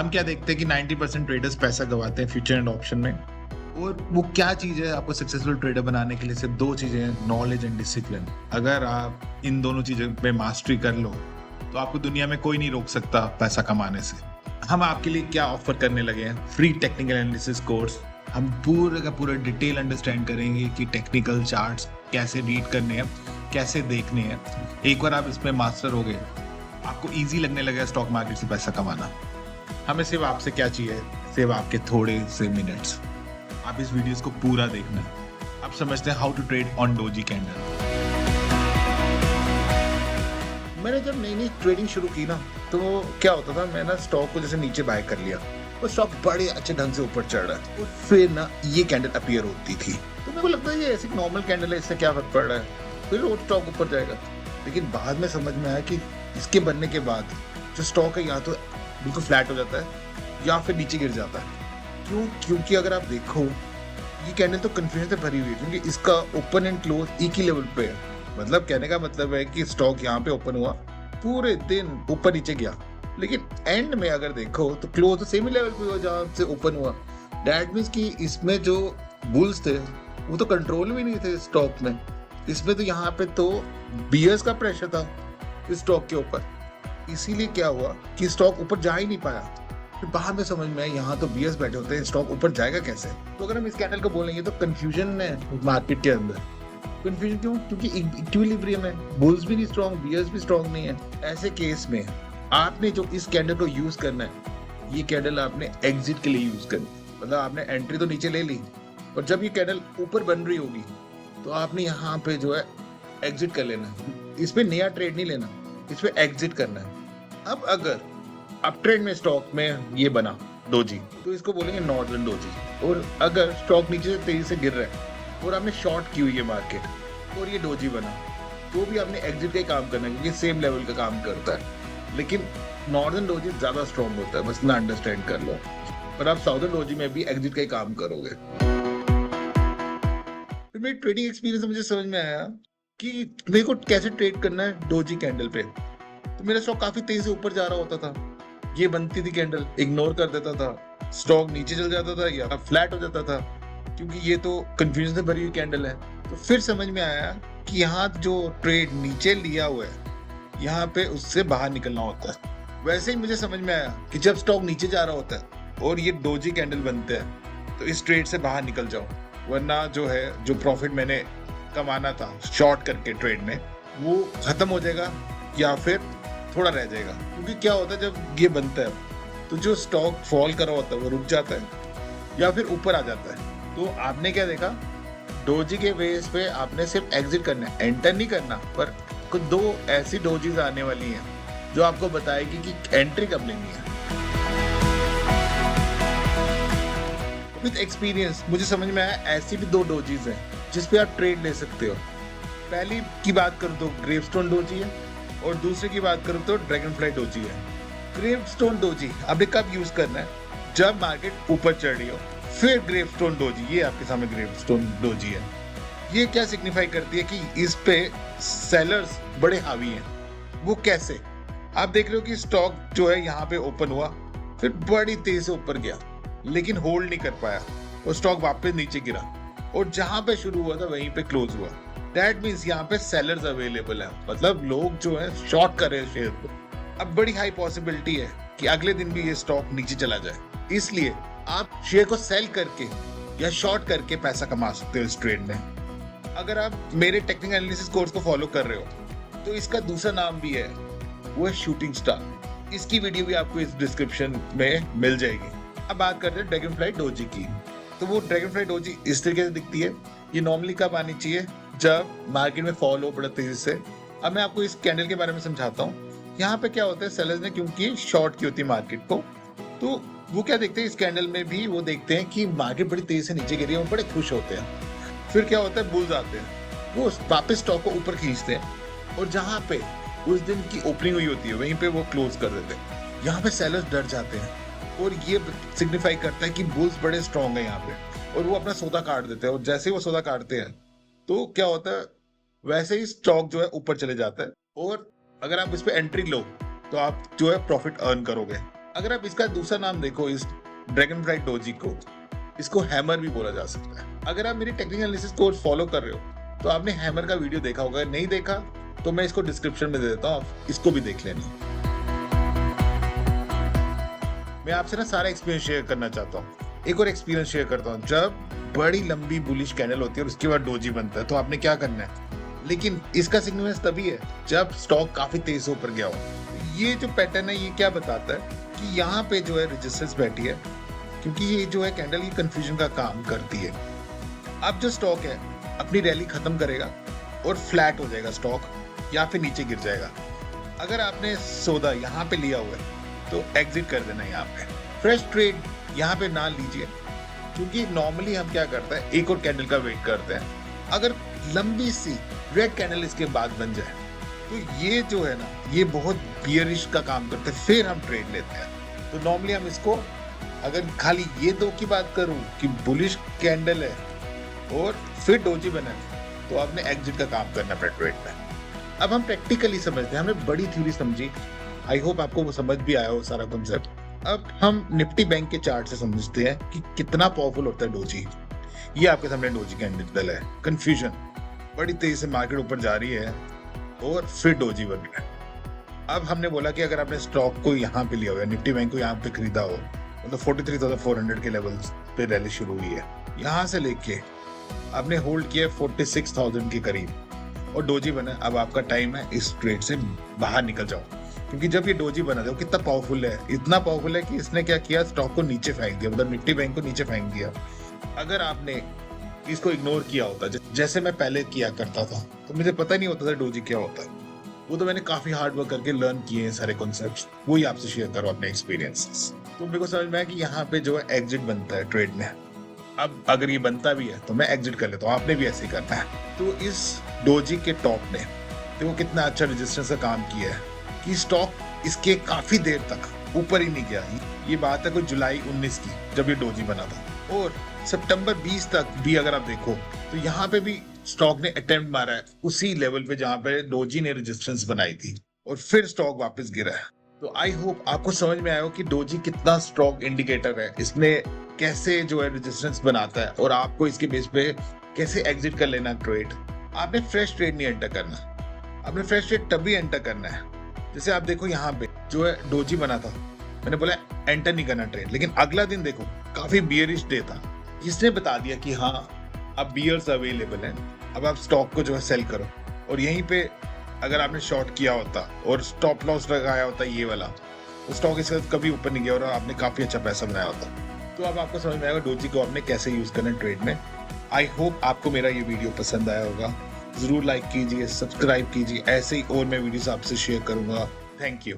हम क्या देखते हैं कि 90% ट्रेडर्स पैसा गवाते हैं फ्यूचर एंड ऑप्शन में। और वो क्या चीज़ है आपको सक्सेसफुल ट्रेडर बनाने के लिए? सिर्फ दो चीज़ें हैं, नॉलेज एंड डिसिप्लिन। अगर आप इन दोनों चीज़ों पे मास्टरी कर लो तो आपको दुनिया में कोई नहीं रोक सकता पैसा कमाने से। हम आपके लिए क्या ऑफर करने लगे हैं, फ्री टेक्निकल एनालिसिस कोर्स। हम पूरे का पूरा डिटेल अंडरस्टैंड करेंगे कि टेक्निकल चार्ट्स कैसे रीड करने हैं, कैसे देखने हैं। एक बार आप इसमें मास्टर हो गए, आपको इजी लगने लगेगा स्टॉक मार्केट से पैसा कमाना। हमें सिर्फ आपसे क्या चाहिए, सिर्फ आपके थोड़े से मिनट्स। आप इस वीडियोस को पूरा देखना। आप समझते हैं how to trade on doji candle. मैंने जब नई नई ट्रेडिंग शुरू की ना, तो क्या होता था, मैं ना स्टॉक को जैसे नीचे बाय कर लिया और स्टॉक बड़े अच्छे ढंग से ऊपर चढ़ रहा है और फिर ना ये कैंडल अपीयर होती थी, तो मेरे को लगता है ये ऐसी नॉर्मल कैंडल है, इससे क्या फर्क पड़ रहा है, फिर रोज स्टॉक ऊपर जाएगा। लेकिन बाद में समझ में आया कि इसके बनने के बाद जो स्टॉक है या तो बिल्कुल फ्लैट हो जाता है या फिर नीचे गिर जाता है। क्यों? क्योंकि अगर आप देखो ये कैंडल तो कंफ्यूजन से भरी हुई है, क्योंकि इसका ओपन एंड क्लोज एक ही लेवल पे है। मतलब कहने का मतलब है कि स्टॉक यहाँ पे ओपन हुआ, पूरे दिन ऊपर नीचे गया, लेकिन एंड में अगर देखो तो क्लोज तो सेम ही लेवल पे हुआ जहाँ से ओपन हुआ। दैट मीन्स कि इसमें जो बुल्स थे वो तो कंट्रोल में नहीं थे स्टॉक में। इसमें तो यहाँ पे तो बियर्स का प्रेशर था इस स्टॉक के ऊपर, इसीलिए क्या हुआ कि स्टॉक ऊपर जा ही नहीं पाया। फिर बाद में समझ में आया यहाँ तो बियर्स बैठे होते हैं, स्टॉक ऊपर जाएगा कैसे। तो अगर हम इस कैंडल को बोलेंगे तो कंफ्यूजन है मार्केट के अंदर। कंफ्यूजन क्यों? क्योंकि इक्विलिब्रियम है, बुल्स भी नहीं स्ट्रॉन्ग, बियर्स भी स्ट्रॉन्ग नहीं है। ऐसे केस में आपने जो इस कैंडल को यूज करना है, ये कैंडल आपने एग्जिट के लिए यूज करनी है। मतलब आपने एंट्री तो नीचे ले ली और जब ये कैंडल ऊपर बन रही होगी तो आपने यहाँ पे जो है एग्जिट कर लेना है। इसमें नया ट्रेड नहीं लेना, इसमें एग्जिट करना है। अब अगर अप ट्रेंड में स्टॉक में ये बना डोजी, तो इसको बोलेंगे नॉर्दर्न डोजी। और अगर स्टॉक नीचे से तेजी से गिर रहा है और आपने शॉर्ट की हुई है मार्केट और ये डोजी बना, तो भी आपने एग्जिट का ही काम करना है, क्योंकि सेम लेवल का काम करता है। लेकिन नॉर्दर्न डोजी ज्यादा स्ट्रॉन्ग होता है, बस ना अंडरस्टैंड कर लो। पर आप साउदर्न डोजी में भी एग्जिट का ही काम करोगे। फिर मेरी ट्रेडिंग एक्सपीरियंस मुझे समझ में आया कि मेरे को कैसे ट्रेड करना है डोजी कैंडल पे। तो मेरा स्टॉक काफी तेजी से ऊपर जा रहा होता था, ये बनती थी कैंडल, इग्नोर कर देता था, स्टॉक नीचे चल जाता था या फ्लैट हो जाता था, क्योंकि ये तो कंफ्यूजन से भरी हुई कैंडल है। तो फिर समझ में आया कि यहाँ जो ट्रेड नीचे लिया हुआ है, यहाँ पे उससे बाहर निकलना होता है। वैसे ही मुझे समझ में आया कि जब स्टॉक नीचे जा रहा होता है और ये डोजी कैंडल बनते हैं, तो इस ट्रेड से बाहर निकल जाओ, वरना जो है जो प्रॉफिट मैंने कमाना था शॉर्ट करके ट्रेड में, वो खत्म हो जाएगा या फिर थोड़ा रह जाएगा। क्योंकि क्या होता है जब ये बनता है तो जो स्टॉक फॉल कर रहा होता है वो रुक जाता है या फिर ऊपर आ जाता है। तो आपने क्या देखा, डोजी के बेस पे आपने सिर्फ एग्जिट करना है, एंटर नहीं करना। पर कुछ दो ऐसी डोजीज आने वाली हैं जो आपको बताएगी कि एंट्री कब लेनी है। विद एक्सपीरियंस मुझे समझ में आया ऐसी भी दो डोजीज हैं जिसपे आप ट्रेड ले सकते हो। पहली की बात करूँ तो ग्रेवस्टोन डोजी है और दूसरे की बात करूँ तो ड्रैगनफ्लाई डोजी है। ग्रेवस्टोन डोजी आपने कब यूज करना है? जब मार्केट ऊपर चढ़ रही हो। फिर ग्रेवस्टोन डोजी, ये आपके सामने ग्रेवस्टोन डोजी है। ये क्या सिग्निफाई करती है कि इस पे सेलर्स बड़े हावी हैं। वो कैसे? आप देख रहे हो कि स्टॉक जो है यहाँ पे ओपन हुआ, फिर बड़ी तेजी से ऊपर गया, लेकिन होल्ड नहीं कर पाया और स्टॉक वापस नीचे गिरा और जहां पे शुरू हुआ था वहीं पे क्लोज हुआ। दैट मीन्स यहाँ पे सेलर्स अवेलेबल है, मतलब लोग जो है शॉर्ट कर रहे हैं शेयर को। अब बड़ी हाई पॉसिबिलिटी है कि अगले दिन भी ये स्टॉक नीचे चला जाए, इसलिए आप शेयर को सेल करके या शॉर्ट करके पैसा कमा सकते हो इस ट्रेड में। अगर आप मेरे टेक्निकल एनालिसिस कोर्स को फॉलो कर रहे हो तो इसका दूसरा नाम भी है, वो है शूटिंग स्टार। इसकी वीडियो भी आपको इस डिस्क्रिप्शन में मिल जाएगी। अब बात करते हैं ड्रैगनफ्लाई डोजी की। तो वो ड्रैगनफ्लाई डोजी इस तरीके से दिखती है। ये नॉर्मली कब आनी चाहिए? जब मार्केट में फॉल हो बड़ा तेजी से। अब मैं आपको इस कैंडल के बारे में समझाता हूँ। यहाँ पे क्या होता है, सेलर्स ने क्योंकि शॉर्ट की होती है मार्केट को, तो वो क्या देखते हैं इस कैंडल में भी, वो देखते हैं कि मार्केट बड़ी तेजी से नीचे गिरी है, वो बड़े खुश होते हैं। फिर क्या होता है, बुल्स आते हैं, वो वापस स्टॉक को ऊपर खींचते हैं और जहाँ पे उस दिन की ओपनिंग हुई होती है वहीं पे वो क्लोज कर देते हैं। यहाँ पे सेलर्स डर जाते हैं और ये सिग्निफाई करता है कि बुल्स बड़े स्ट्रॉन्ग है यहाँ पे, और वो अपना सौदा काट देते हैं। और जैसे ही वो सौदा काटते हैं तो क्या होता है, वैसे ही स्टॉक जो है ऊपर चले जाता है। और अगर आप इस पे एंट्री लो तो आप जो है प्रॉफिट अर्न करोगे। अगर आप इसका दूसरा नाम देखो, इस ड्रैगन फ्लाई डोजी को, इसको हैमर भी बोला जा सकता है। अगर आप मेरी टेक्निकल एनालिसिस कोर्स फॉलो कर रहे हो तो आपने हैमर का वीडियो देखा होगा, नहीं देखा तो मैं इसको डिस्क्रिप्शन में दे देता हूँ, आप इसको भी देख लेना। मैं आपसे ना सारा एक्सपीरियंस शेयर करना चाहता हूँ। एक और एक्सपीरियंस शेयर करता हूँ। जब बड़ी लंबी बुलिश कैंडल होती है और उसके बाद डोजी बनता है तो आपने क्या करना है, लेकिन इसका सिग्निफिकेंस तभी है जब स्टॉक काफी तेज से ऊपर गया हो। ये जो पैटर्न है ये क्या बताता है कि यहाँ पे जो है रेजिस्टेंस बैठी है, क्योंकि ये जो है कैंडल ये कंफ्यूजन का काम करती है। अब जो स्टॉक है अपनी रैली खत्म करेगा और फ्लैट हो जाएगा स्टॉक, या फिर नीचे गिर जाएगा। अगर आपने सौदा यहाँ पे लिया हुआ है तो एग्जिट कर देना। यहाँ पे फ्रेश ट्रेड यहाँ पे ना लीजिए, क्योंकि नॉर्मली हम क्या करते हैं, एक और कैंडल का वेट करते हैं। अगर लंबी सी रेड कैंडल इसके बाद बन जाए तो ये जो है ना ये बहुत बियरिश का काम करते हैं, फिर हम ट्रेड लेते हैं। तो नॉर्मली हम इसको, अगर खाली ये दो की बात करूं कि बुलिश कैंडल है और फिर डोजी बना है, तो आपने एग्जिट का काम करना है ट्रेड में। अब हम प्रैक्टिकली समझते हैं, हमने बड़ी थ्योरी समझी, आई होप आपको वो समझ भी आया हो सारा कॉन्सेप्ट। अब हम निफ्टी बैंक के चार्ट से समझते हैं कि कितना पावरफुल होता है डोजी। ये आपके सामने डोजी कैंडल है, कंफ्यूजन, बड़ी तेजी से मार्केट ऊपर जा रही है और फिर डोजी बन रहा है। अब हमने बोला कि अगर आपने स्टॉक को यहाँ पे लिया हुआ है, निफ्टी बैंक को यहाँ पे खरीदा हो, मतलब 43,400 के लेवल पे रैली शुरू हुई है, यहाँ से लेके आपने होल्ड किया 46,000 के करीब और डोजी बना। अब आपका टाइम है इस ट्रेड से बाहर निकल जाओ, क्योंकि जब ये डोजी बना था कितना पावरफुल है, इतना पावरफुल है कि इसने क्या किया, स्टॉक को नीचे फेंक दिया, मतलब निफ्टी बैंक को नीचे फेंक दिया। अगर आपने इसको इग्नोर किया होता जैसे मैं पहले किया करता था, तो मुझे पता नहीं होता था डोजी क्या होता है। वो तो मैंने काफी हार्ड वर्क करके लर्न किए हैं सारे कॉन्सेप्ट्स, वही आपसे शेयर करो अपने एक्सपीरियंसेस। तो मेरे को समझ में आया कि यहाँ पे जो है एग्जिट बनता है ट्रेड में। अब अगर ये बनता भी है तो मैं एग्जिट कर लेता हूँ, आपने भी ऐसे ही करना है। तो इस डोजी के टॉप ने देखो कितना अच्छा रेजिस्टेंस का काम किया है कि स्टॉक इसके काफी देर तक ऊपर ही नहीं गया। ये बात है कोई जुलाई 19 की, जब ये डोजी बना था, और सितंबर 20 तक भी अगर आप देखो तो यहाँ पे भी स्टॉक ने अटेम्प्ट मारा है उसी लेवल पे जहां पे डोजी ने रेजिस्टेंस बनाई थी, और फिर स्टॉक वापस गिरा है। तो आई होप आपको समझ में आया हो कि डोजी कितना स्ट्रॉन्ग इंडिकेटर है, इसमें कैसे जो है रेजिस्टेंस बनाता है और आपको इसके बेस पे कैसे एग्जिट कर लेना ट्रेड। आपने फ्रेश ट्रेड नहीं एंटर करना, आपने फ्रेश ट्रेड तभी एंटर करना है जैसे आप देखो यहाँ पे जो है डोजी बना था, मैंने बोला एंटर नहीं करना ट्रेड, लेकिन अगला दिन देखो काफी बियरिश डे था, जिसने बता दिया कि हाँ अब बियर्स अवेलेबल हैं, अब आप स्टॉक को जो है सेल करो। और यहीं पे अगर आपने शॉर्ट किया होता और स्टॉप लॉस लगाया होता ये वाला, तो स्टॉक इसके साथ कभी ऊपर नहीं गया और आपने काफी अच्छा पैसा बनाया होता। तो अब आपको समझ में आएगा डोजी को आपने कैसे यूज करना है ट्रेड में। आई होप आपको मेरा ये वीडियो पसंद आया होगा, जरूर लाइक कीजिए, सब्सक्राइब कीजिए, ऐसे ही और मैं वीडियोस आपसे शेयर करूंगा। Thank you.